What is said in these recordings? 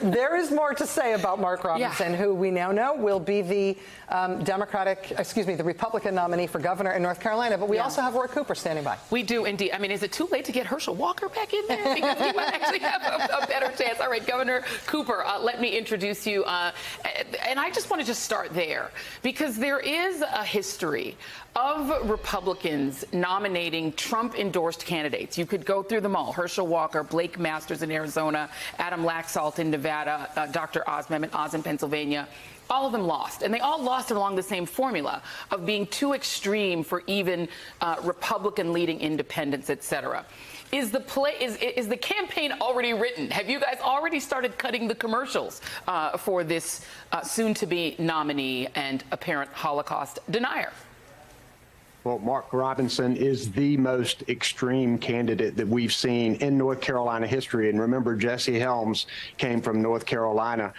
There is more to say about Mark Robinson, who we now know will be the the Republican nominee for governor in North Carolina. But we also have Roy Cooper standing by. We do indeed. I mean, is it too late to get Herschel Walker back in there? Because we might actually have a better chance. All right, Governor Cooper, let me introduce you. And I just want to start there, because there is a history of Republicans nominating Trump-endorsed candidates. You could go through them all: Herschel Walker, Blake Masters in Arizona, Adam Laxalt in Nevada, Dr. Oz Mehmet Oz in Pennsylvania. All of them lost, and they all lost along the same formula of being too extreme for even Republican-leading independents, etc. Is the campaign already written? Have you guys already started cutting the commercials for this soon-to-be nominee and apparent Holocaust denier? Well, Mark Robinson is the most extreme candidate that we've seen in North Carolina history. And remember, Jesse Helms came from North Carolina.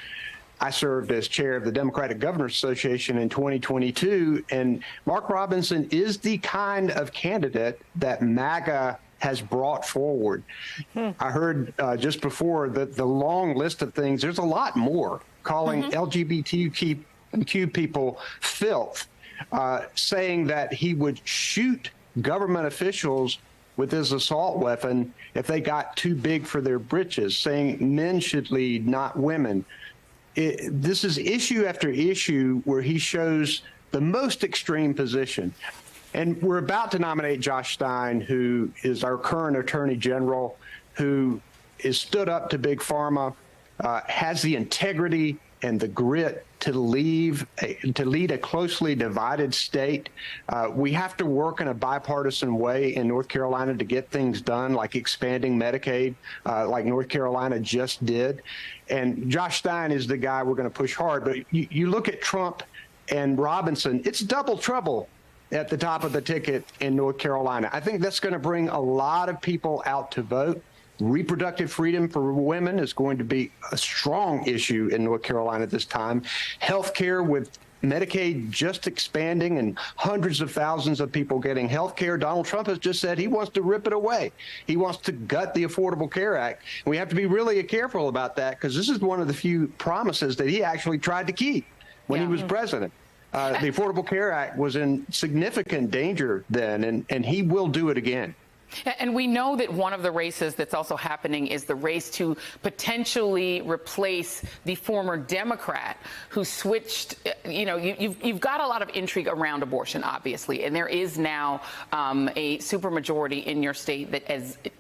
I served as chair of the Democratic Governors Association in 2022, and Mark Robinson is the kind of candidate that MAGA has brought forward. I heard just before that the long list of things, there's a lot more, calling LGBTQ people filth, saying that he would shoot government officials with his assault weapon if they got too big for their britches, saying men should lead, not women. This is issue after issue where he shows the most extreme position. And we're about to nominate Josh Stein, who is our current Attorney General, who is stood up to Big Pharma, has the integrity and the grit to lead a closely divided state. We have to work in a bipartisan way in North Carolina to get things done, like expanding Medicaid, like North Carolina just did. And Josh Stein is the guy we're going to push hard. But you look at Trump and Robinson, it's double trouble at the top of the ticket in North Carolina. I think that's going to bring a lot of people out to vote. Reproductive freedom for women is going to be a strong issue in North Carolina this time. Health care, with Medicaid just expanding and hundreds of thousands of people getting health care. Donald Trump has just said he wants to rip it away. He wants to gut the Affordable Care Act. And we have to be really careful about that, because this is one of the few promises that he actually tried to keep when he was president. The Affordable Care Act was in significant danger then, and he will do it again. And we know that one of the races that's also happening is the race to potentially replace the former Democrat who switched. You know, you've got a lot of intrigue around abortion, obviously, and there is now a supermajority in your state that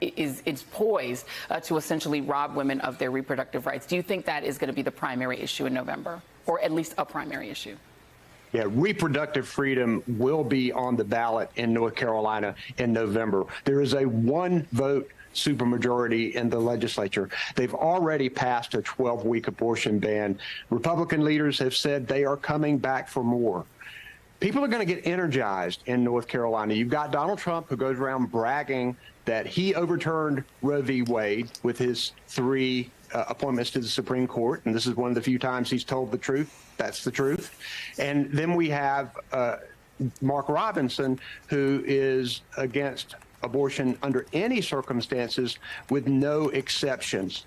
is poised to essentially rob women of their reproductive rights. Do you think that is going to be the primary issue in November, or at least a primary issue? Yeah, reproductive freedom will be on the ballot in North Carolina in November. There is a one-vote supermajority in the legislature. They've already passed a 12-week abortion ban. Republican leaders have said they are coming back for more. People are going to get energized in North Carolina. You've got Donald Trump, who goes around bragging that he overturned Roe v. Wade with his 3 appointments to the Supreme Court, and this is one of the few times he's told the truth. That's the truth. And then we have Mark Robinson, who is against abortion under any circumstances with no exceptions.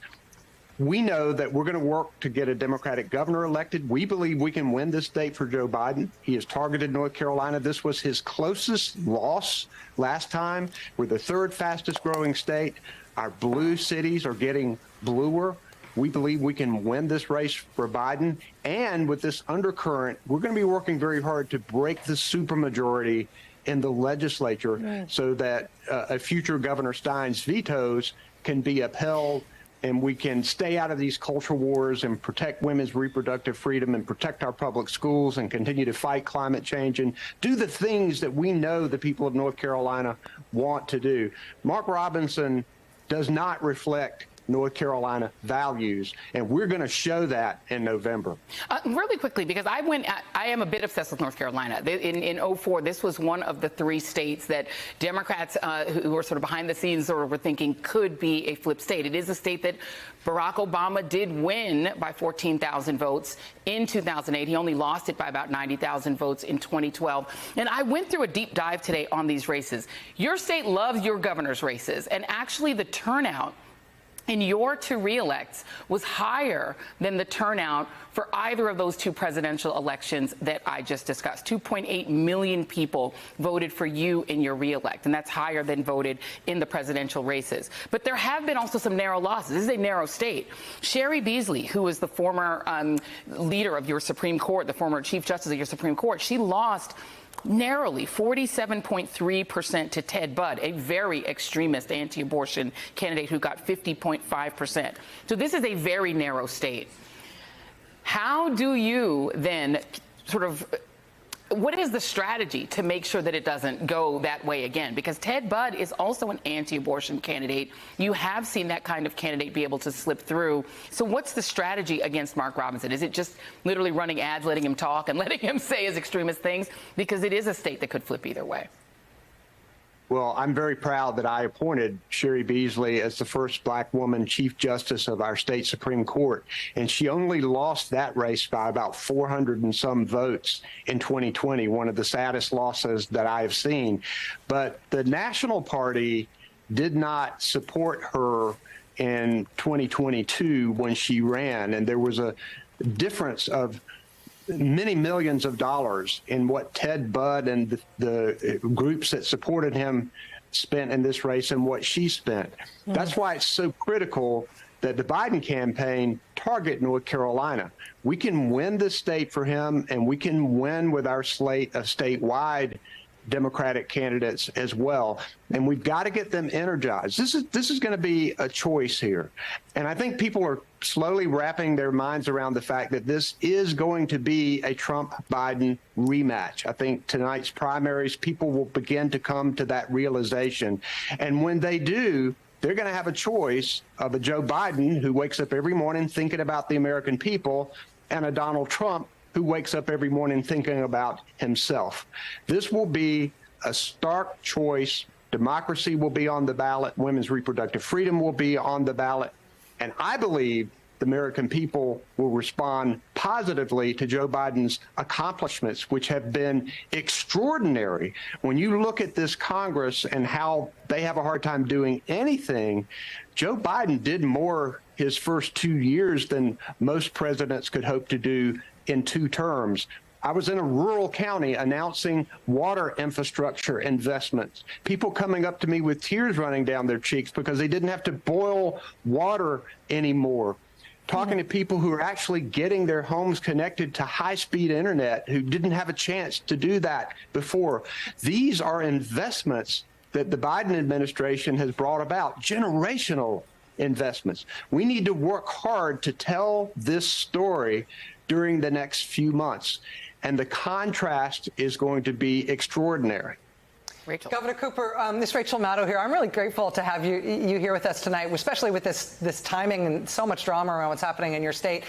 We know that we're going to work to get a Democratic governor elected. We believe we can win this state for Joe Biden. He has targeted North Carolina. This was his closest loss last time. We're the 3rd fastest growing state. Our blue cities are getting bluer. We believe we can win this race for Biden. And with this undercurrent, we're going to be working very hard to break the supermajority in the legislature so that a future Governor Stein's vetoes can be upheld, and we can stay out of these culture wars and protect women's reproductive freedom and protect our public schools and continue to fight climate change and do the things that we know the people of North Carolina want to do. Mark Robinson does not reflect North Carolina values, and we're going to show that in November. Really quickly, because I am a bit obsessed with North Carolina. In 2004, this was one of the 3 states that Democrats who were sort of behind the scenes sort of were thinking could be a flip state. It is a state that Barack Obama did win by 14,000 votes in 2008. He only lost it by about 90,000 votes in 2012. And I went through a deep dive today on these races. Your state loves your governor's races, and actually the turnout in your two re-elects was higher than the turnout for either of those two presidential elections that I just discussed. 2.8 million people voted for you in your re-elect, and that's higher than voted in the presidential races. But there have been also some narrow losses. This is a narrow state. Cheri Beasley, who was the former leader of your Supreme Court, the former Chief Justice of your Supreme Court, she lost narrowly, 47.3% to Ted Budd, a very extremist anti-abortion candidate who got 50.5%. So this is a very narrow state. How do you then sort of, what is the strategy to make sure that it doesn't go that way again? Because Ted Budd is also an anti-abortion candidate. You have seen that kind of candidate be able to slip through. So what's the strategy against Mark Robinson? Is it just literally running ads, letting him talk, and letting him say his extremist things? Because it is a state that could flip either way. Well, I'm very proud that I appointed Cheri Beasley as the first black woman Chief Justice of our state Supreme Court. And she only lost that race by about 400 and some votes in 2020, one of the saddest losses that I have seen. But the National Party did not support her in 2022 when she ran. And there was a difference of many millions of dollars in what Ted Budd and the groups that supported him spent in this race and what she spent. That's why it's so critical that the Biden campaign target North Carolina. We can win this state for him, and we can win with our slate of statewide Democratic candidates as well. And we've got to get them energized. This is going to be a choice here. And I think people are slowly wrapping their minds around the fact that this is going to be a Trump-Biden rematch. I think tonight's primaries, people will begin to come to that realization. And when they do, they're going to have a choice of a Joe Biden who wakes up every morning thinking about the American people and a Donald Trump who wakes up every morning thinking about himself. This will be a stark choice. Democracy will be on the ballot. Women's reproductive freedom will be on the ballot. And I believe the American people will respond positively to Joe Biden's accomplishments, which have been extraordinary. When you look at this Congress and how they have a hard time doing anything, Joe Biden did more his first 2 years than most presidents could hope to do in 2 terms. I was in a rural county announcing water infrastructure investments. People coming up to me with tears running down their cheeks because they didn't have to boil water anymore. Talking to people who are actually getting their homes connected to high-speed internet who didn't have a chance to do that before. These are investments that the Biden administration has brought about, generational investments. We need to work hard to tell this story during the next few months. And the contrast is going to be extraordinary. Rachel. Governor Cooper, this is Rachel Maddow here. I'm really grateful to have you here with us tonight, especially with this timing and so much drama around what's happening in your state.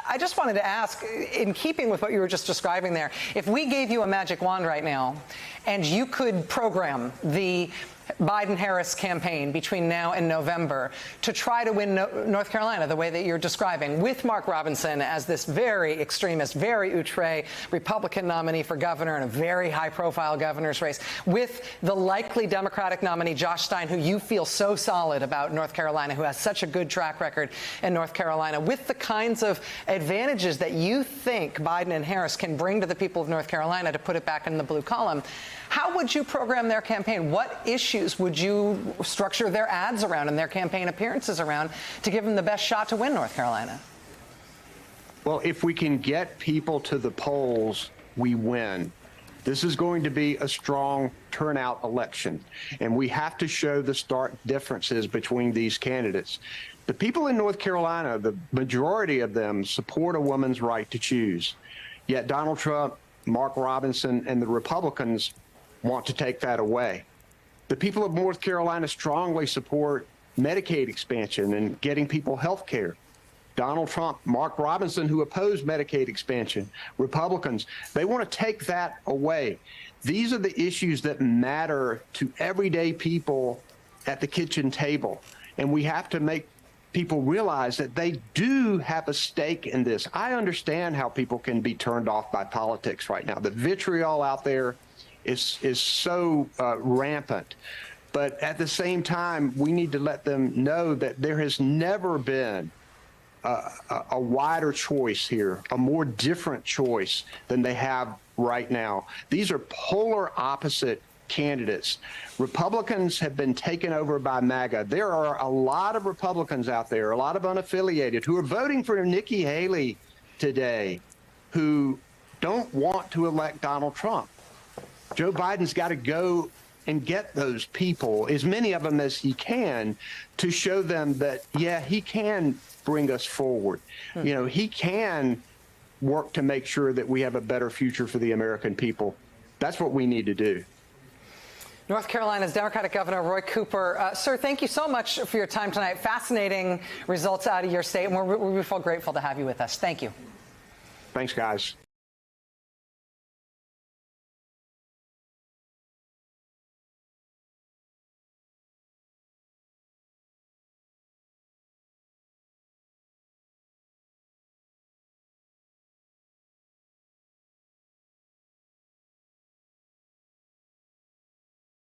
I just wanted to ask, in keeping with what you were just describing there, if we gave you a magic wand right now and you could program the Biden-Harris campaign between now and November to try to win North Carolina the way that you're describing, with Mark Robinson as this very extremist, very outre Republican nominee for governor in a very high-profile governor's race, with the likely Democratic nominee, Josh Stein, who you feel so solid about North Carolina, who has such a good track record in North Carolina, with the kinds of advantages that you think Biden and Harris can bring to the people of North Carolina to put it back in the blue column. How would you program their campaign? What issues would you structure their ads around and their campaign appearances around to give them the best shot to win North Carolina? Well, if we can get people to the polls, we win. This is going to be a strong turnout election, and we have to show the stark differences between these candidates. The people in North Carolina, the majority of them support a woman's right to choose. Yet Donald Trump, Mark Robinson, and the Republicans want to take that away. The people of North Carolina strongly support Medicaid expansion and getting people health care. Donald Trump, Mark Robinson, who opposed Medicaid expansion, Republicans, they want to take that away. These are the issues that matter to everyday people at the kitchen table. And we have to make people realize that they do have a stake in this. I understand how people can be turned off by politics right now. The vitriol out there is so rampant. But at the same time, we need to let them know that there has never been a wider choice here, a more different choice than they have right now. These are polar opposite candidates. Republicans have been taken over by MAGA. There are a lot of Republicans out there, a lot of unaffiliated, who are voting for Nikki Haley today, who don't want to elect Donald Trump. Joe Biden's got to go and get those people, as many of them as he can, to show them that, yeah, he can bring us forward. You know, he can work to make sure that we have a better future for the American people. That's what we need to do. North Carolina's Democratic Governor Roy Cooper. Sir, thank you so much for your time tonight. Fascinating results out of your state, and we feel grateful to have you with us. Thank you. Thanks, guys.